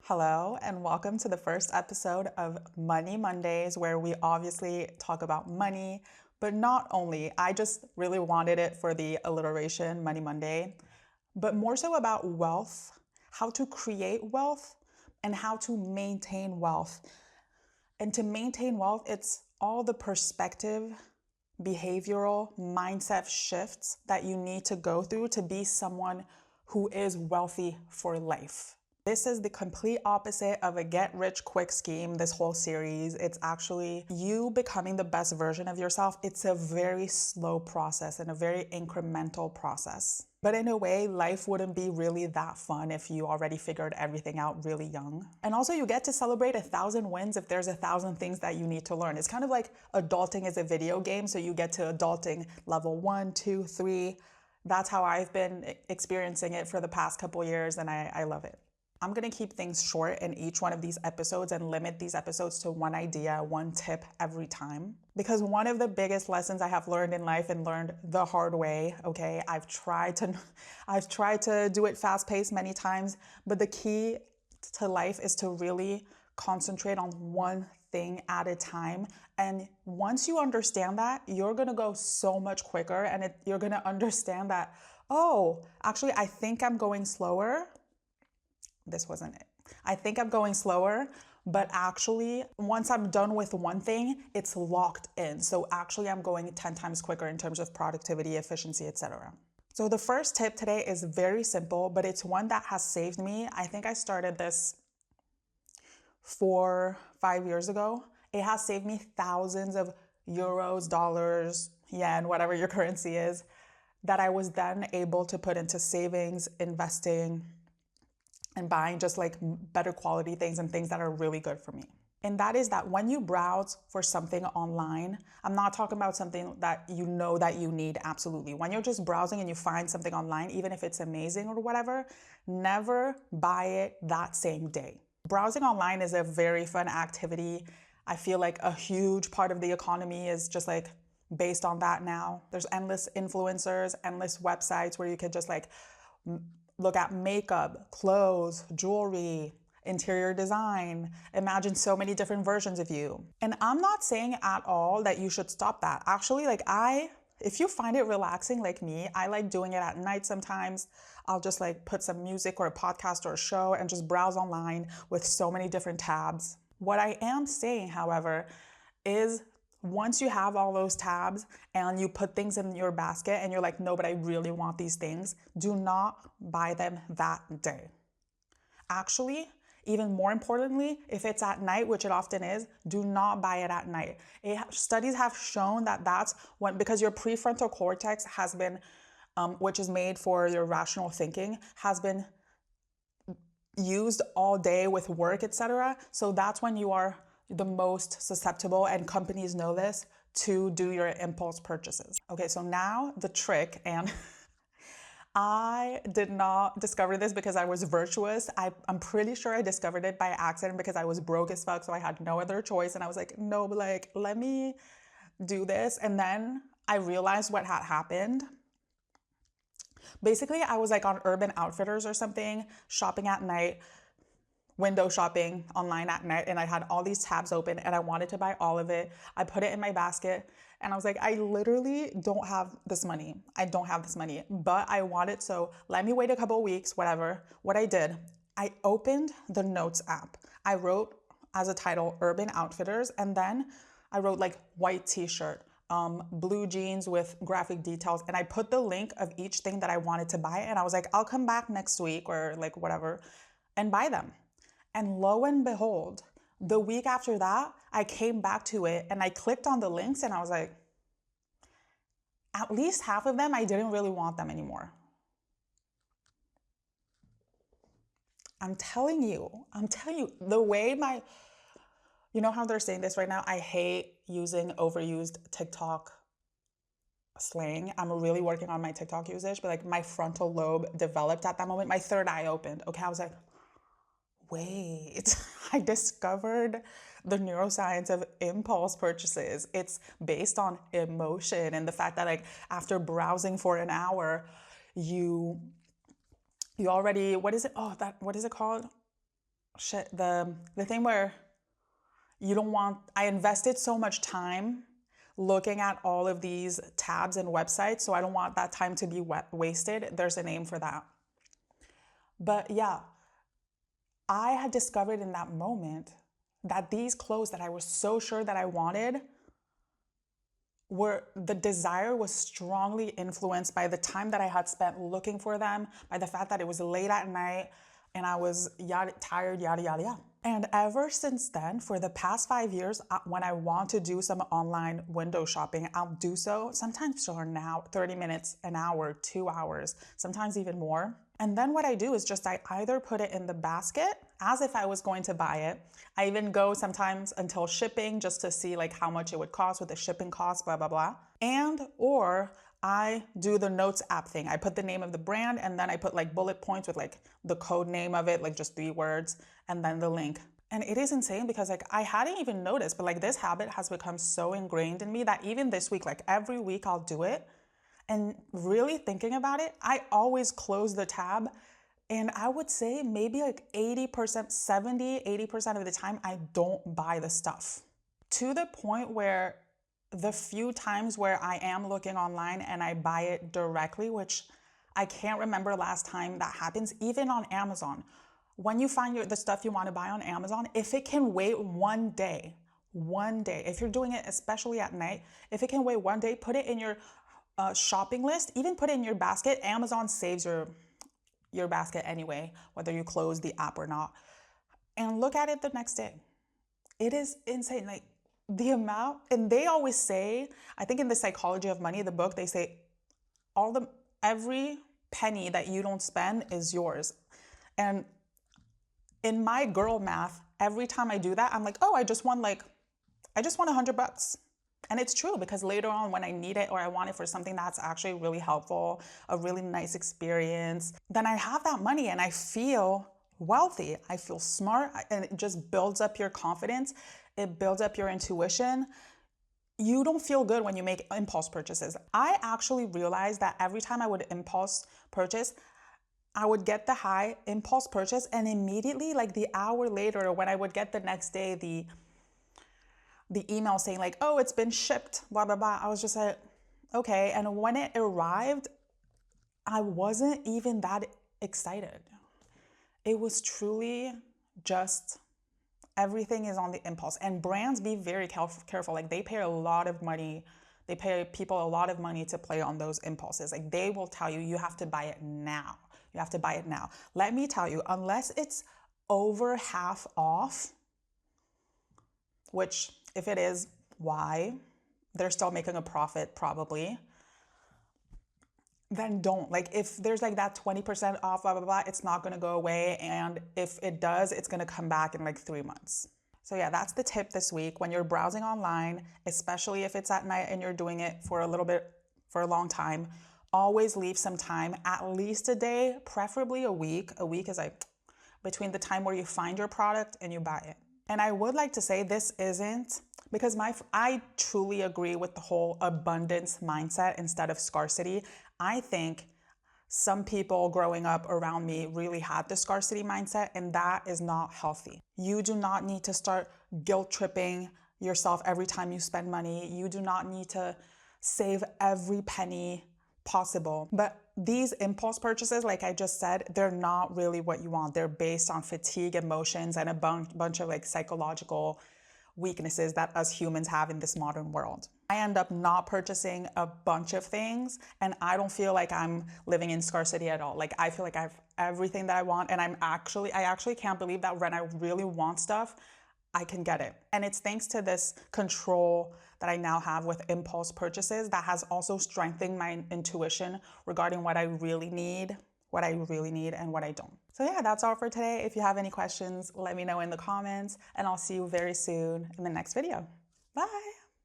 Hello, and welcome to the first episode of Money Mondays, where we obviously talk about money, but not only. I just really wanted it for the alliteration, Money Monday, but more so about wealth, how to create wealth, and how to maintain wealth. And to maintain wealth, it's all the perspective, behavioral, mindset shifts that you need to go through to be someone who is wealthy for life. This is the complete opposite of a get rich quick scheme, this whole series. It's actually you becoming the best version of yourself. It's a very slow process and a very incremental process. But in a way, life wouldn't be really that fun if you already figured everything out really young. And also you get to celebrate 1,000 wins if there's 1,000 things that you need to learn. It's kind of like adulting is a video game. So you get to adulting level 1, 2, 3. That's how I've been experiencing it for the past couple years, and I love it. I'm gonna keep things short in each one of these episodes and limit these episodes to one idea, one tip every time. Because one of the biggest lessons I have learned in life and learned the hard way, okay, I've tried to do it fast paced many times, but the key to life is to really concentrate on one thing at a time. And once you understand that, you're gonna go so much quicker, and you're gonna understand that, oh, actually, I think I'm going slower. This wasn't it. I think I'm going slower, but actually, once I'm done with one thing, it's locked in. So actually, I'm going 10 times quicker in terms of productivity, efficiency, etc. So the first tip today is very simple, but it's one that has saved me. I think I started this 4-5 years ago. It has saved me thousands of euros, dollars, yen, whatever your currency is, that I was then able to put into savings, investing, and buying just like better quality things and things that are really good for me. And that is that when you browse for something online, I'm not talking about something that you know that you need absolutely. When you're just browsing and you find something online, even if it's amazing or whatever, never buy it that same day. Browsing online is a very fun activity. I feel like a huge part of the economy is just like based on that now. There's endless influencers, endless websites where you can just like look at makeup, clothes, jewelry, interior design. Imagine so many different versions of you. And I'm not saying at all that you should stop that. Actually, if you find it relaxing like me, I like doing it at night sometimes. I'll just like put some music or a podcast or a show and just browse online with so many different tabs. What I am saying, however, is once you have all those tabs and you put things in your basket and you're like, no, but I really want these things, do not buy them that day. Actually, even more importantly, if it's at night, which it often is, do not buy it at night. Studies have shown that that's when, because your prefrontal cortex has been, which is made for your rational thinking, has been used all day with work, etc. So that's when you are the most susceptible, and companies know this, to do your impulse purchases. Okay, so now the trick, and I did not discover this because I was virtuous. I'm pretty sure I discovered it by accident because I was broke as fuck, so I had no other choice. And I was like, no, but like, let me do this. And then I realized what had happened. Basically, I was like on Urban Outfitters or something, shopping at night, window shopping online at night, and I had all these tabs open and I wanted to buy all of it. I put it in my basket and I was like, I literally don't have this money. I don't have this money, but I want it. So let me wait a couple of weeks, whatever. What I did, I opened the Notes app. I wrote as a title, Urban Outfitters. And then I wrote like white t-shirt, blue jeans with graphic details. And I put the link of each thing that I wanted to buy. And I was like, I'll come back next week or like whatever and buy them. And lo and behold, the week after that, I came back to it and I clicked on the links and I was like, at least half of them, I didn't really want them anymore. I'm telling you, the way you know how they're saying this right now? I hate using overused TikTok slang. I'm really working on my TikTok usage, but like my frontal lobe developed at that moment. My third eye opened. Okay, I was like, wait, I discovered the neuroscience of impulse purchases. It's based on emotion and the fact that like after browsing for an hour, you already, what is it? Oh, what is it called? the thing where you don't want, I invested so much time looking at all of these tabs and websites, so I don't want that time to be wasted. There's a name for that. But yeah, I had discovered in that moment that these clothes that I was so sure that I wanted the desire was strongly influenced by the time that I had spent looking for them, by the fact that it was late at night and I was tired, yada, yada, yada. And ever since then, for the past 5 years, when I want to do some online window shopping, I'll do so sometimes for now, 30 minutes, an hour, 2 hours, sometimes even more. And then what I do is I either put it in the basket as if I was going to buy it. I even go sometimes until shipping just to see like how much it would cost with the shipping cost, blah, blah, blah. Or I do the notes app thing. I put the name of the brand and then I put like bullet points with like the code name of it, like just 3 words, and then the link. And it is insane because like I hadn't even noticed, but like this habit has become so ingrained in me that even this week, like every week I'll do it. And really thinking about it, I always close the tab. And I would say maybe like 80%, 70, 80% of the time, I don't buy the stuff. To the point where the few times where I am looking online and I buy it directly, which I can't remember last time that happens, even on Amazon. When you find the stuff you want to buy on Amazon, if it can wait one day, if you're doing it especially at night, if it can wait one day, put it in your shopping list, even put it in your basket. Amazon saves your basket anyway, whether you close the app or not, and look at it the next day. It is insane. Like the amount, and they always say, I think in the Psychology of Money, the book, they say every penny that you don't spend is yours. And in my girl math, every time I do that, I'm like, oh, I just won $100. And it's true because later on when I need it or I want it for something that's actually really helpful, a really nice experience, then I have that money and I feel wealthy. I feel smart, and it just builds up your confidence. It builds up your intuition. You don't feel good when you make impulse purchases. I actually realized that every time I would impulse purchase, I would get the high impulse purchase, and immediately, like the hour later, or when I would get the next day, the email saying like, oh, it's been shipped, blah, blah, blah. I was just like, okay. And when it arrived, I wasn't even that excited. It was truly just everything is on the impulse. And brands, be very careful. Like they pay a lot of money. They pay people a lot of money to play on those impulses. Like they will tell you, you have to buy it now. You have to buy it now. Let me tell you, unless it's over half off, which if it is, why? They're still making a profit probably. Then don't. Like if there's like that 20% off, blah, blah, blah, it's not going to go away. And if it does, it's going to come back in like 3 months. So yeah, that's the tip this week. When you're browsing online, especially if it's at night and you're doing it for a long time, always leave some time, at least a day, preferably a week. A week is like between the time where you find your product and you buy it. And I would like to say this isn't, because I truly agree with the whole abundance mindset instead of scarcity. I think some people growing up around me really had the scarcity mindset, and that is not healthy. You do not need to start guilt tripping yourself every time you spend money. You do not need to save every penny possible. But these impulse purchases, like I just said, they're not really what you want. They're based on fatigue, emotions, and a bunch of like psychological weaknesses that us humans have in this modern world. I end up not purchasing a bunch of things, and I don't feel like I'm living in scarcity at all. Like I feel like I have everything that I want, and I actually can't believe that when I really want stuff, I can get it. And it's thanks to this control that I now have with impulse purchases that has also strengthened my intuition regarding what I really need and what I don't. So yeah, that's all for today. If you have any questions, let me know in the comments, and I'll see you very soon in the next video. Bye.